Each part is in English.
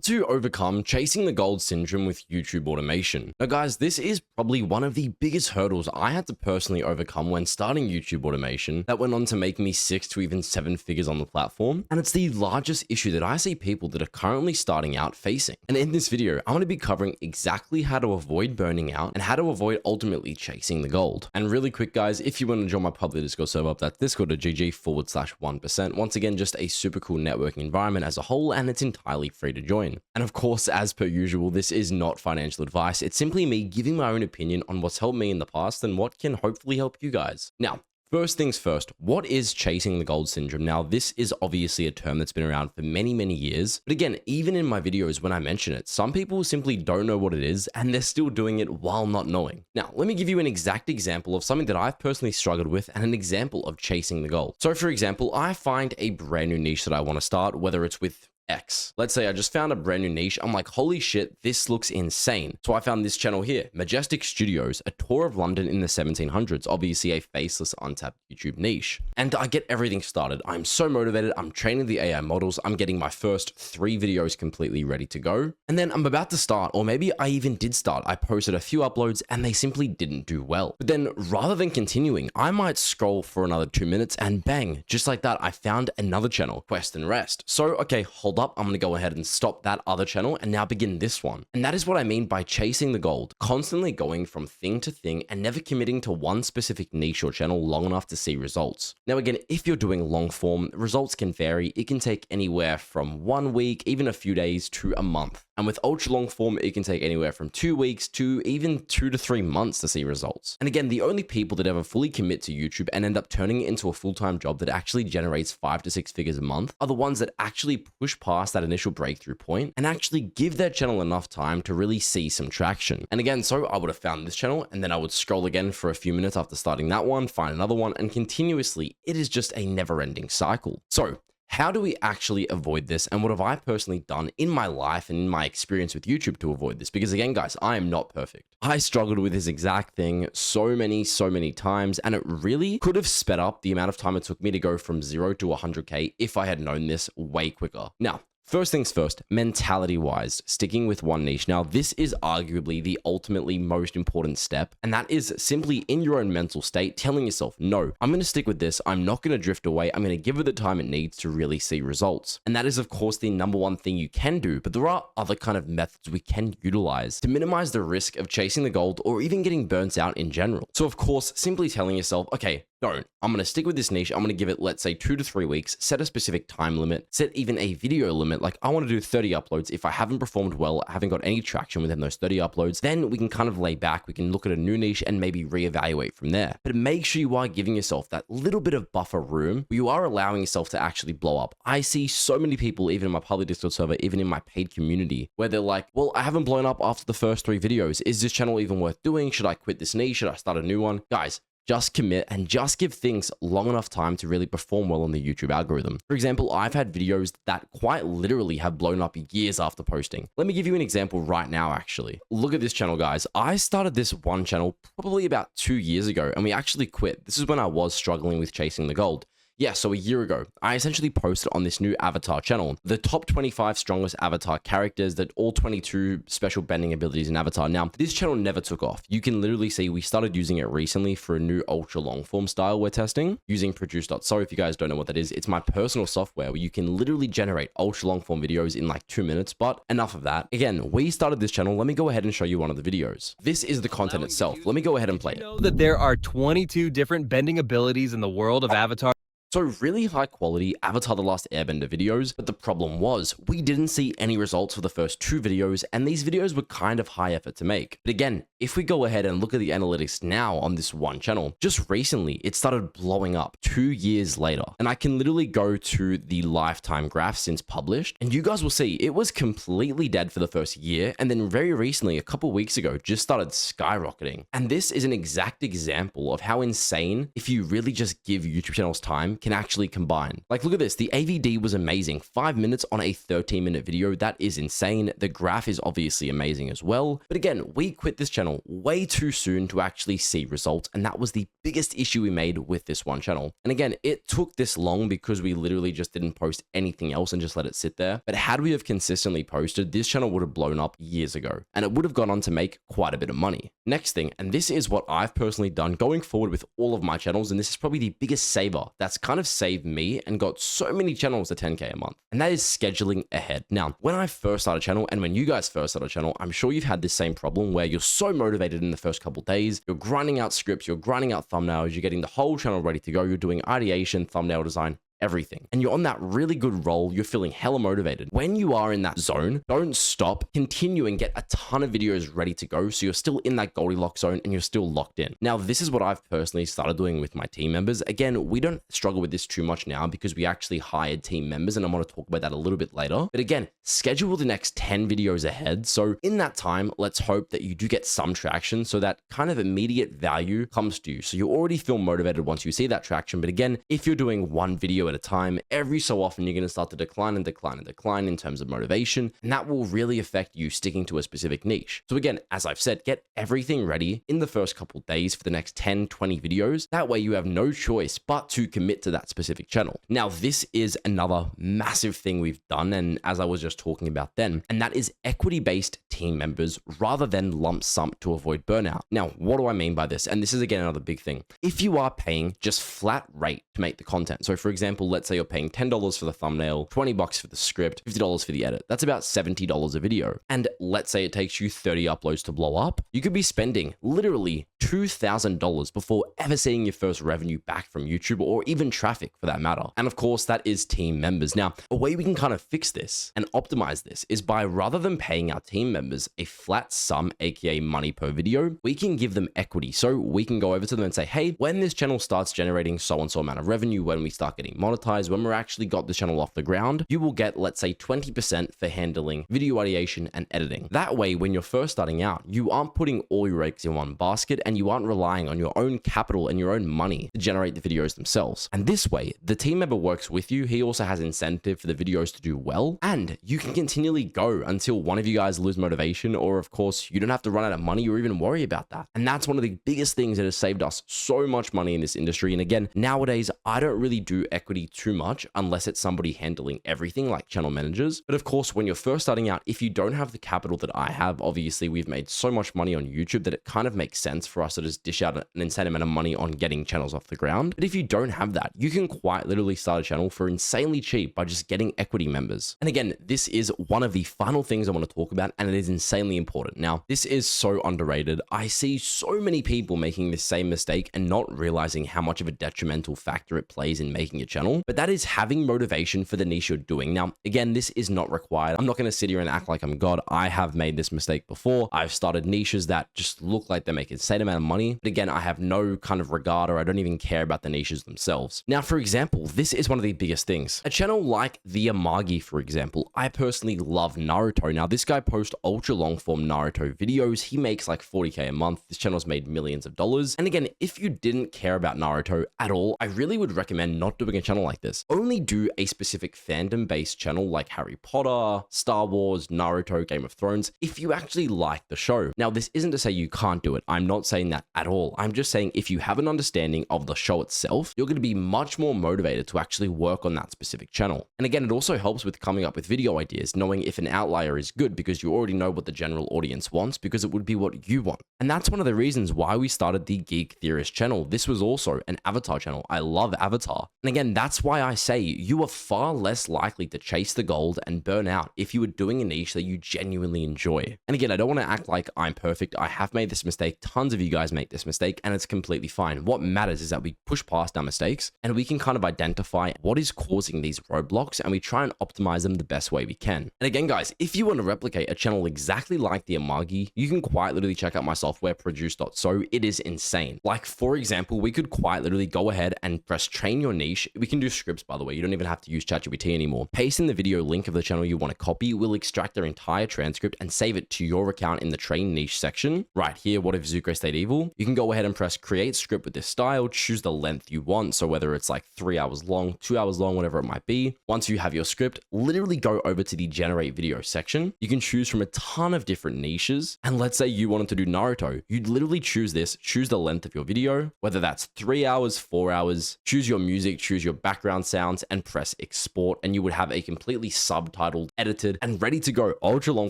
to overcome chasing the gold syndrome with YouTube automation. Now guys, this is probably one of the biggest hurdles I had to personally overcome when starting YouTube automation that went on to make me 6 to even 7 figures on the platform. And it's the largest issue that I see people that are currently starting out facing. And in this video, I'm going to be covering exactly how to avoid burning out and how to avoid ultimately chasing the gold. And really quick guys, if you want to join my public Discord server up, that's discord.gg/1%. Once again, just a super cool networking environment as a whole, and it's entirely free to join. And of course, as per usual, this is not financial advice. It's simply me giving my own opinion on what's helped me in the past and what can hopefully help you guys. Now, first things first, what is chasing the gold syndrome? Now, this is obviously a term that's been around for many, many years. But again, even in my videos when I mention it, some people simply don't know what it is and they're still doing it while not knowing. Now, let me give you an exact example of something that I've personally struggled with and an example of chasing the gold. So for example, I find a brand new niche that I want to start, whether it's with X. Let's say I just found a brand new niche. I'm like, holy shit, this looks insane. So I found this channel here, Majestic Studios, a tour of London in the 1700s, obviously a faceless, untapped YouTube niche. And I get everything started. I'm so motivated. I'm training the AI models. I'm getting my first 3 videos completely ready to go. And then I'm about to start, or maybe I even did start. I posted a few uploads and they simply didn't do well. But then rather than continuing, I might scroll for another 2 minutes and bang, just like that, I found another channel, Quest and Rest. So, okay, hold up, I'm going to go ahead and stop that other channel and now begin this one. And that is what I mean by chasing the gold, constantly going from thing to thing and never committing to one specific niche or channel long enough to see results. Now again, if you're doing long form, results can vary. It can take anywhere from 1 week, even a few days, to a month. And with ultra long form, it can take anywhere from 2 weeks to even 2 to 3 months to see results. And again, the only people that ever fully commit to YouTube and end up turning it into a full-time job that actually generates 5 to 6 figures a month are the ones that actually push past that initial breakthrough point and actually give their channel enough time to really see some traction. And again, so I would have found this channel and then I would scroll again for a few minutes after starting that one, find another one, and continuously, it is just a never-ending cycle. So how do we actually avoid this? And what have I personally done in my life and in my experience with YouTube to avoid this? Because again, guys, I am not perfect. I struggled with this exact thing so many times, and it really could have sped up the amount of time it took me to go from 0 to 100K if I had known this way quicker. Now, first things first, mentality-wise, sticking with one niche. Now, this is arguably the ultimately most important step, and that is simply in your own mental state, telling yourself, no, I'm going to stick with this. I'm not going to drift away. I'm going to give it the time it needs to really see results. And that is, of course, the number one thing you can do, but there are other kind of methods we can utilize to minimize the risk of chasing the gold or even getting burnt out in general. So, of course, simply telling yourself, okay, I'm going to stick with this niche. I'm going to give it, let's say, 2 to 3 weeks, set a specific time limit, set even a video limit. Like I want to do 30 uploads. If I haven't performed well, I haven't got any traction within those 30 uploads, then we can kind of lay back. We can look at a new niche and maybe reevaluate from there. But make sure you are giving yourself that little bit of buffer room where you are allowing yourself to actually blow up. I see so many people, even in my public Discord server, even in my paid community, where they're like, well, I haven't blown up after the first 3 videos. Is this channel even worth doing? Should I quit this niche? Should I start a new one? Guys, just commit and just give things long enough time to really perform well on the YouTube algorithm. For example, I've had videos that quite literally have blown up years after posting. Let me give you an example right now, actually. Look at this channel, guys. I started this one channel probably about 2 years ago, and we actually quit. This is when I was struggling with chasing the gold. Yeah, so a year ago, I essentially posted on this new avatar channel, the top 25 strongest avatar characters, that all 22 special bending abilities in avatar. Now, this channel never took off. You can literally see we started using it recently for a new ultra long form style we're testing using Produce.so. If you guys don't know what that is, it's my personal software where you can literally generate ultra long form videos in like 2 minutes, but enough of that. Again, we started this channel. Let me go ahead and show you one of the videos. This is the content itself. Let me go ahead and play it. You know that there are 22 different bending abilities in the world of Avatar? So really high quality Avatar: The Last Airbender videos, but the problem was we didn't see any results for the first 2 videos, and these videos were kind of high effort to make. But again, if we go ahead and look at the analytics now on this one channel, just recently it started blowing up 2 years later. And I can literally go to the lifetime graph since published, and you guys will see it was completely dead for the first year, and then very recently, a couple weeks ago, just started skyrocketing. And this is an exact example of how insane, if you really just give YouTube channels time, can actually combine. Like, look at this. The AVD was amazing. 5 minutes on a 13-minute video. That is insane. The graph is obviously amazing as well. But again, we quit this channel way too soon to actually see results. And that was the biggest issue we made with this one channel. And again, it took this long because we literally just didn't post anything else and just let it sit there. But had we have consistently posted, this channel would have blown up years ago and it would have gone on to make quite a bit of money. Next thing, and this is what I've personally done going forward with all of my channels, and this is probably the biggest saver that's kind of saved me and got so many channels to 10K a month, and that is scheduling ahead. Now, when I first started a channel and when you guys first started a channel, I'm sure you've had this same problem where you're so motivated in the first couple days, you're grinding out scripts, you're grinding out thumbnails, you're getting the whole channel ready to go, you're doing ideation, thumbnail design, everything. And you're on that really good roll. You're feeling hella motivated. When you are in that zone, don't stop. Continue and get a ton of videos ready to go. So you're still in that Goldilocks zone and you're still locked in. Now, this is what I've personally started doing with my team members. Again, we don't struggle with this too much now because we actually hired team members, and I'm going to talk about that a little bit later. But again, schedule the next 10 videos ahead. So in that time, let's hope that you do get some traction so that kind of immediate value comes to you. So you already feel motivated once you see that traction. But again, if you're doing one video at a time, every so often you're going to start to decline in terms of motivation, and that will really affect you sticking to a specific niche. So again, as I've said, get everything ready in the first couple days for the next 10, 20 videos. That way you have no choice but to commit to that specific channel. Now, this is another massive thing we've done, and as I was just talking about then, and that is equity-based team members rather than lump sum to avoid burnout. Now, what do I mean by this? And this is again another big thing. If you are paying just flat rate to make the content, so for example, let's say you're paying $10 for the thumbnail, $20 for the script, $50 for the edit. That's about $70 a video. And let's say it takes you 30 uploads to blow up. You could be spending literally $2,000 before ever seeing your first revenue back from YouTube, or even traffic for that matter. And of course, that is team members. Now, a way we can kind of fix this and optimize this is by, rather than paying our team members a flat sum, aka money per video, we can give them equity. So we can go over to them and say, hey, when this channel starts generating so and so amount of revenue, when we start getting monetized, when we're actually got the channel off the ground, you will get, let's say, 20% for handling video ideation and editing. That way, when you're first starting out, you aren't putting all your eggs in one basket and you aren't relying on your own capital and your own money to generate the videos themselves. And this way, the team member works with you. He also has incentive for the videos to do well, and you can continually go until one of you guys lose motivation, or of course, you don't have to run out of money or even worry about that. And that's one of the biggest things that has saved us so much money in this industry. And again, nowadays, I don't really do equity too much unless it's somebody handling everything like channel managers. But of course, when you're first starting out, if you don't have the capital that I have, obviously we've made so much money on YouTube that it kind of makes sense for us to just dish out an insane amount of money on getting channels off the ground. But if you don't have that, you can quite literally start a channel for insanely cheap by just getting equity members. And again, this is one of the final things I want to talk about, and it is insanely important. Now, this is so underrated. I see so many people making the same mistake and not realizing how much of a detrimental factor it plays in making a channel, but that is having motivation for the niche you're doing. Now, again, this is not required. I'm not going to sit here and act like I'm God. I have made this mistake before. I've started niches that just look like they make an insane amount of money, but again, I have no kind of regard, or I don't even care about the niches themselves. Now, for example, this is one of the biggest things. A channel like the Amagi, for example, I personally love Naruto. Now, this guy posts ultra long form Naruto videos. He makes like 40K a month. This channel's made millions of dollars. And again, if you didn't care about Naruto at all, I really would recommend not doing a channel like this. Only do a specific fandom based channel like Harry Potter, Star Wars, Naruto, Game of Thrones, if you actually like the show. Now, this isn't to say you can't do it. I'm not saying that at all. I'm just saying if you have an understanding of the show itself, you're going to be much more motivated to actually work on that specific channel. And again, it also helps with coming up with video ideas, knowing if an outlier is good because you already know what the general audience wants, because it would be what you want. And that's one of the reasons why we started the Geek Theorist channel. This was also an Avatar channel. I love Avatar. And again, that's why I say you are far less likely to chase the gold and burn out if you are doing a niche that you genuinely enjoy. And again, I don't want to act like I'm perfect. I have made this mistake. Tons of you guys make this mistake, and it's completely fine. What matters is that we push past our mistakes and we can kind of identify what is causing these roadblocks, and we try and optimize them the best way we can. And again, guys, if you want to replicate a channel exactly like the Amagi, you can quite literally check out my software, Produce.so. It is insane. Like, for example, we could quite literally go ahead and press train your niche. We can do scripts, by the way. You don't even have to use ChatGPT anymore. Paste in the video link of the channel you want to copy. We'll extract their entire transcript and save it to your account in the train niche section. Right here, what if Zuko stayed Medieval, you can go ahead and press create script with this style, choose the length you want. So whether it's like 3 hours long, 2 hours long, whatever it might be. Once you have your script, literally go over to the generate video section. You can choose from a ton of different niches. And let's say you wanted to do Naruto. You'd literally choose this, choose the length of your video, whether that's 3 hours, 4 hours, choose your music, choose your background sounds, and press export. And you would have a completely subtitled, edited, and ready to go ultra long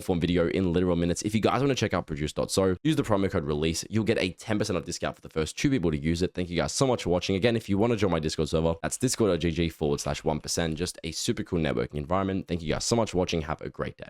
form video in literal minutes. If you guys want to check out produce.so, use the promo code release. You'll get a 10% off discount for the first 2 people to use it. Thank you guys so much for watching. Again, if you want to join my Discord server, that's discord.gg/1%. Just a super cool networking environment. Thank you guys so much for watching. Have a great day.